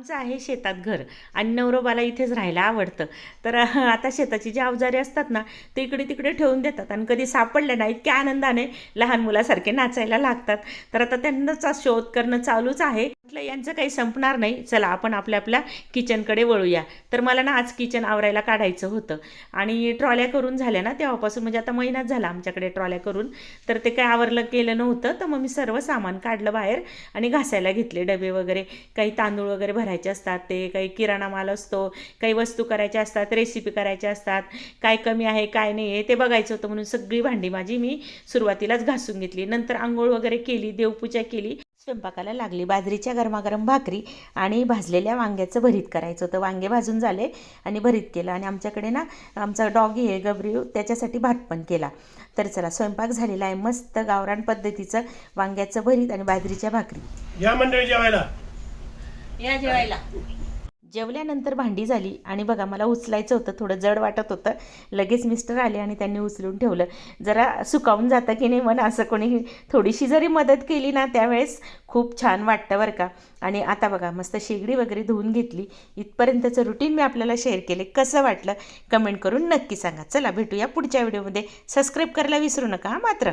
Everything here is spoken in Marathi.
आमचं आहे शेतात घर आणि नवरोबाला इथेच राहायला आवडतं. तर आता शेताची जी अवजारे असतात ना ते इकडे तिकडे ठेवून देतात आणि कधी सापडले ना इतक्या आनंदाने लहान मुलासारखे नाचायला लागतात. तर आता त्यांनाच शोध करणं चालूच आहे. म्हटलं यांचं काही संपणार नाही, चला आपण आपल्या आपल्या किचनकडे वळूया. तर मला ना आज किचन आवरायला काढायचं होतं आणि ट्रॉल्या करून झाल्या ना तेव्हापासून, म्हणजे आता महिनाच झाला आमच्याकडे ट्रॉल्या करून. तर ते काय आवरलं केलं नव्हतं, तर मग मी सर्व सामान काढलं बाहेर आणि घासायला घेतले. डबे वगैरे, काही तांदूळ वगैरे भरायचे असतात, ते काही किराणा माल असतो, काही वस्तू करायच्या असतात, रेसिपी करायच्या असतात, काय कमी आहे काय नाही आहे ते बघायचं होतं. म्हणून सगळी भांडी माझी मी सुरुवातीलाच घासून घेतली. नंतर आंघोळ वगैरे केली, देवपूजा केली, स्वयंपाकाला लागली. बाजरीच्या गरमागरम भाकरी आणि भाजलेल्या वांग्याचं भरीत करायचं होतं. वांगे भाजून झाले आणि भरीत केलं. आणि आमच्याकडे ना आमचा डॉगी आहे गबरी, त्याच्यासाठी भात पण केला. तर चला स्वयंपाक झालेला आहे. मस्त गावरान पद्धतीचं वांग्याचं भरीत आणि बाजरीच्या भाकरी. या मंडळी जेवायला या जेवायला. जेवल्यानंतर भांडी झाली आणि बघा मला उचलायचं होतं, थोडं जड वाटत होतं. लगेच मिस्टर आले आणि त्यांनी उचलून ठेवलं. जरा सुकावून जातं की नाही म्हणा, असं कोणी थोडीशी जरी मदत केली ना त्यावेळेस खूप छान वाटतं बरं का. आणि आता बघा मस्त शेगडी वगैरे धुवून घेतली. इथपर्यंतचं रुटीन मी आपल्याला शेअर केले. कसं वाटलं कमेंट करून नक्की सांगा. चला भेटूया पुढच्या व्हिडिओमध्ये. सबस्क्राईब करायला विसरू नका मात्र.